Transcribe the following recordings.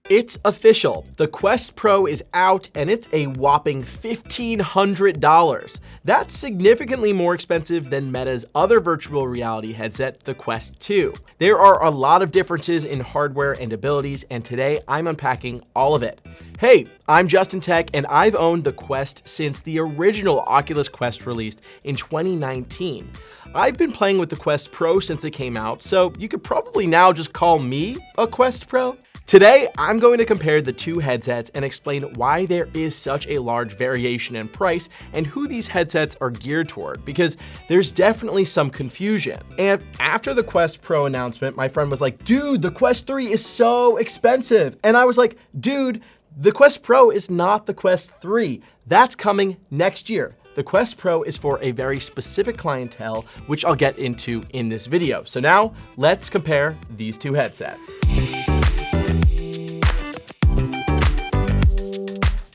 It's official. The Quest Pro is out and it's a whopping $1,500. That's significantly more expensive than Meta's other virtual reality headset, the Quest 2. There are a lot of differences in hardware and abilities, and today I'm unpacking all of it. Hey, I'm Justin Tech, and I've owned the Quest since the original Oculus Quest released in 2019. I've been playing with the Quest Pro since it came out, so you could probably now just call me a Quest Pro. Today, I'm going to compare the two headsets and explain why there is such a large variation in price and who these headsets are geared toward, because there's definitely some confusion. And after the Quest Pro announcement, my friend was like, dude, the Quest 3 is so expensive. And I was like, dude, the Quest Pro is not the Quest 3. That's coming next year. The Quest Pro is for a very specific clientele, which I'll get into in this video. So now, let's compare these two headsets.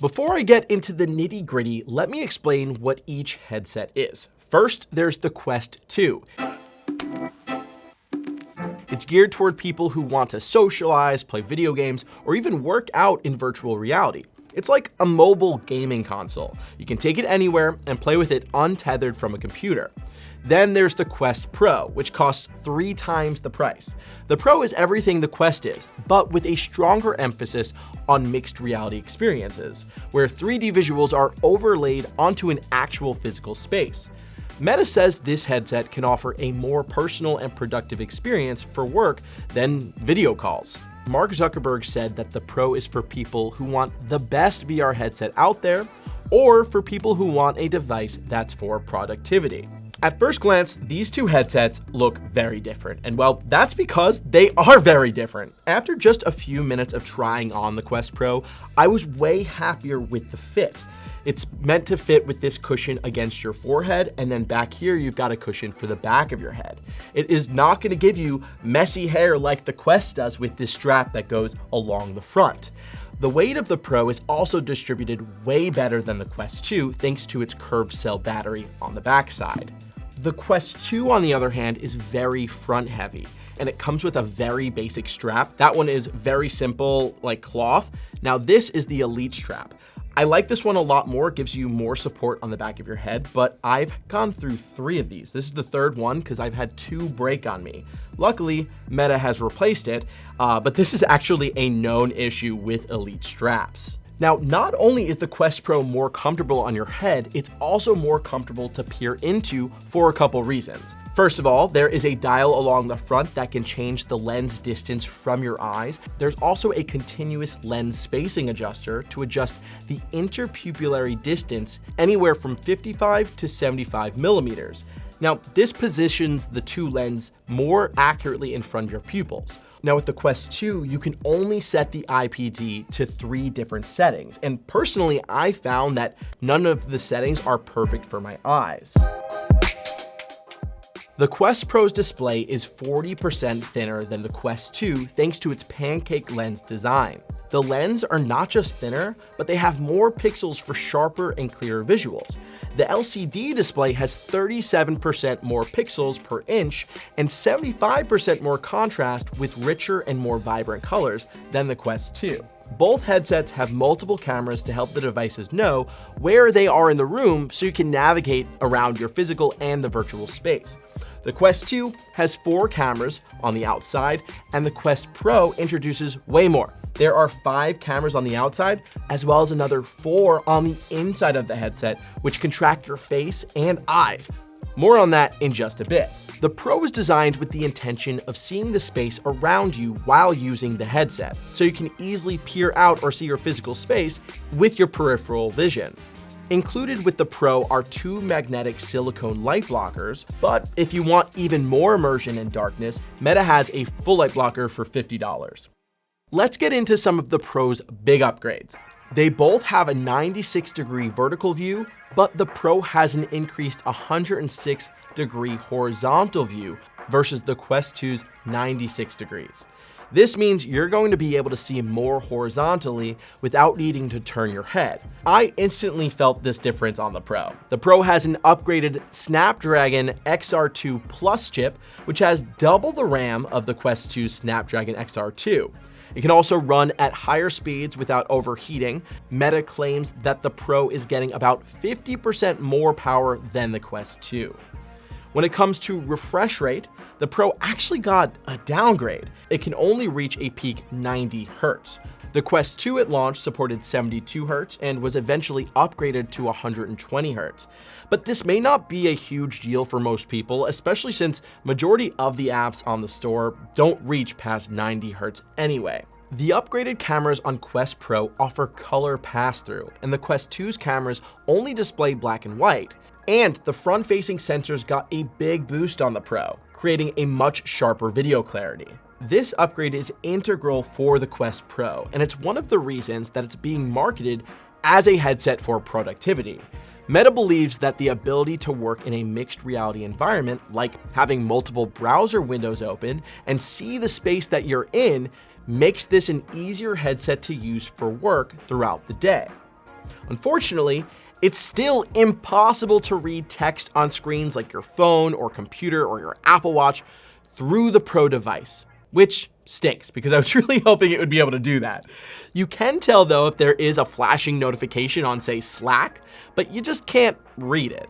Before I get into the nitty-gritty, let me explain what each headset is. First, there's the Quest 2. It's geared toward people who want to socialize, play video games, or even work out in virtual reality. It's like a mobile gaming console. You can take it anywhere and play with it untethered from a computer. Then there's the Quest Pro, which costs 3 times the price. The Pro is everything the Quest is, but with a stronger emphasis on mixed reality experiences, where 3D visuals are overlaid onto an actual physical space. Meta says this headset can offer a more personal and productive experience for work than video calls. Mark Zuckerberg said that the Pro is for people who want the best VR headset out there, or for people who want a device that's for productivity. At first glance, these two headsets look very different, and well, that's because they are very different. After just a few minutes of trying on the Quest Pro, I was way happier with the fit. It's meant to fit with this cushion against your forehead, and then back here you've got a cushion for the back of your head. It is not going to give you messy hair like the Quest does with this strap that goes along the front. The weight of the Pro is also distributed way better than the Quest 2 thanks to its curved cell battery on the backside. The Quest 2, on the other hand, is very front heavy, and it comes with a very basic strap. That one is very simple, like cloth. Now this is the Elite strap. I like this one a lot more. It gives you more support on the back of your head, but I've gone through 3 of these. This is the 3rd one because I've had 2 break on me. Luckily, Meta has replaced it, but this is actually a known issue with Elite straps. Now, not only is the Quest Pro more comfortable on your head, it's also more comfortable to peer into for a couple reasons. First of all, there is a dial along the front that can change the lens distance from your eyes. There's also a continuous lens spacing adjuster to adjust the interpupillary distance anywhere from 55 to 75 millimeters. Now, this positions the 2 lenses more accurately in front of your pupils. Now with the Quest 2, you can only set the IPD to 3 different settings, and personally, I found that none of the settings are perfect for my eyes. The Quest Pro's display is 40% thinner than the Quest 2 thanks to its pancake lens design. The lenses are not just thinner, but they have more pixels for sharper and clearer visuals. The LCD display has 37% more pixels per inch and 75% more contrast with richer and more vibrant colors than the Quest 2. Both headsets have multiple cameras to help the devices know where they are in the room so you can navigate around your physical and the virtual space. The Quest 2 has 4 cameras on the outside, and the Quest Pro introduces way more. There are 5 cameras on the outside, as well as another 4 on the inside of the headset, which can track your face and eyes. More on that in just a bit. The Pro was designed with the intention of seeing the space around you while using the headset, so you can easily peer out or see your physical space with your peripheral vision. Included with the Pro are 2 magnetic silicone light blockers, but if you want even more immersion in darkness, Meta has a full light blocker for $50. Let's get into some of the Pro's big upgrades. They both have a 96-degree vertical view, but the Pro has an increased 106-degree horizontal view versus the Quest 2's 96 degrees. This means you're going to be able to see more horizontally without needing to turn your head. I instantly felt this difference on the Pro. The Pro has an upgraded Snapdragon XR2 Plus chip, which has double the RAM of the Quest 2's Snapdragon XR2. It can also run at higher speeds without overheating. Meta claims that the Pro is getting about 50% more power than the Quest 2. When it comes to refresh rate, the Pro actually got a downgrade. It can only reach a peak 90 Hz. The Quest 2 at launch supported 72 Hz and was eventually upgraded to 120 Hz. But this may not be a huge deal for most people, especially since majority of the apps on the store don't reach past 90 Hz anyway. The upgraded cameras on Quest Pro offer color pass-through, and the Quest 2's cameras only display black and white. And the front-facing sensors got a big boost on the Pro, creating a much sharper video clarity. This upgrade is integral for the Quest Pro, and it's one of the reasons that it's being marketed as a headset for productivity. Meta believes that the ability to work in a mixed reality environment, like having multiple browser windows open and see the space that you're in, makes this an easier headset to use for work throughout the day. Unfortunately, it's still impossible to read text on screens like your phone or computer or your Apple Watch through the Pro device, which stinks because I was really hoping it would be able to do that. You can tell though if there is a flashing notification on, say, Slack, but you just can't read it.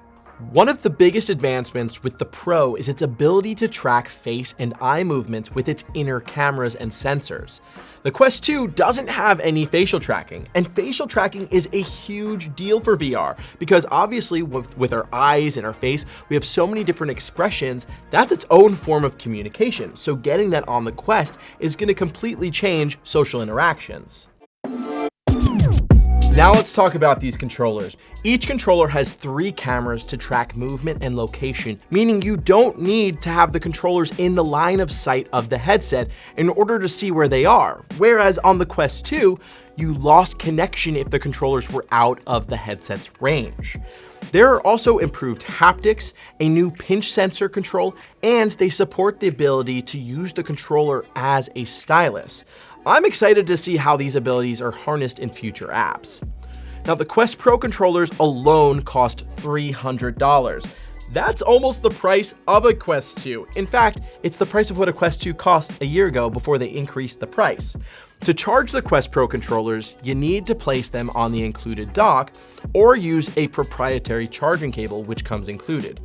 One of the biggest advancements with the Pro is its ability to track face and eye movements with its inner cameras and sensors. The Quest 2 doesn't have any facial tracking, and facial tracking is a huge deal for VR because obviously with our eyes and our face, we have so many different expressions. That's its own form of communication. So getting that on the Quest is going to completely change social interactions. Now let's talk about these controllers. Each controller has 3 cameras to track movement and location, meaning you don't need to have the controllers in the line of sight of the headset in order to see where they are. Whereas on the Quest 2, you lost connection if the controllers were out of the headset's range. There are also improved haptics, a new pinch sensor control, and they support the ability to use the controller as a stylus. I'm excited to see how these abilities are harnessed in future apps. Now, the Quest Pro controllers alone cost $300. That's almost the price of a Quest 2. In fact, it's the price of what a Quest 2 cost a year ago before they increased the price. To charge the Quest Pro controllers, you need to place them on the included dock or use a proprietary charging cable, which comes included.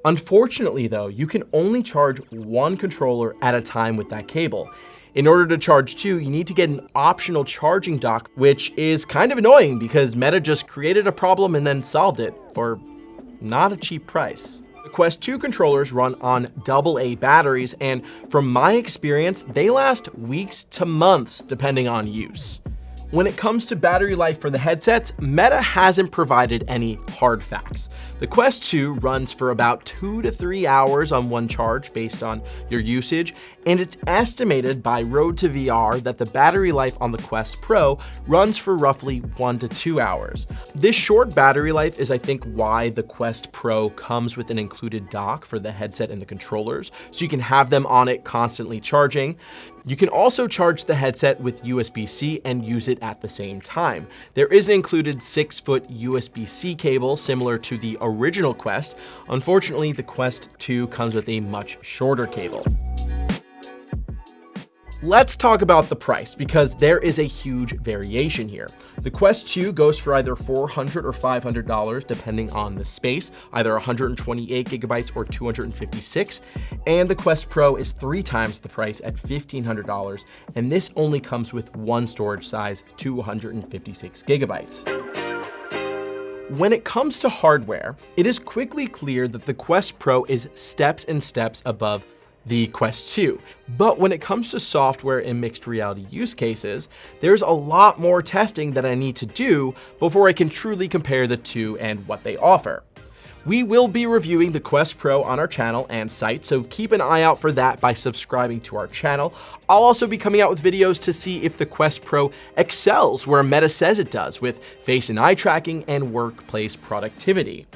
Unfortunately though, you can only charge one controller at a time with that cable. In order to charge 2, you need to get an optional charging dock, which is kind of annoying because Meta just created a problem and then solved it for not a cheap price. The Quest 2 controllers run on AA batteries, and from my experience, they last weeks to months depending on use. When it comes to battery life for the headsets, Meta hasn't provided any hard facts. The Quest 2 runs for about 2 to 3 hours on one charge based on your usage, and it's estimated by Road to VR that the battery life on the Quest Pro runs for roughly 1 to 2 hours. This short battery life is, I think, why the Quest Pro comes with an included dock for the headset and the controllers, so you can have them on it constantly charging. You can also charge the headset with USB-C and use it at the same time. There is an included 6-foot USB-C cable similar to the original Quest. Unfortunately, the Quest 2 comes with a much shorter cable. Let's talk about the price because there is a huge variation here. The Quest 2 goes for either $400 or $500 depending on the space, either 128 gigabytes or 256, and the Quest Pro is 3 times the price at $1,500, and this only comes with one storage size, 256 gigabytes. When it comes to hardware, it is quickly clear that the Quest Pro is steps and steps above the Quest 2. But when it comes to software and mixed reality use cases, there's a lot more testing that I need to do before I can truly compare the two and what they offer. We will be reviewing the Quest Pro on our channel and site, so keep an eye out for that by subscribing to our channel. I'll also be coming out with videos to see if the Quest Pro excels where Meta says it does with face and eye tracking and workplace productivity.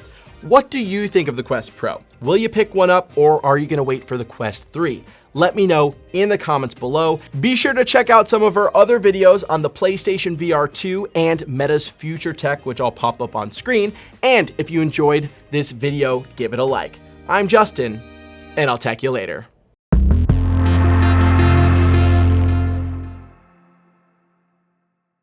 What do you think of the Quest Pro? Will you pick one up or are you going to wait for the Quest 3? Let me know in the comments below. Be sure to check out some of our other videos on the PlayStation VR 2 and Meta's future tech, which I'll pop up on screen. And if you enjoyed this video, give it a like. I'm Justin, and I'll tech you later.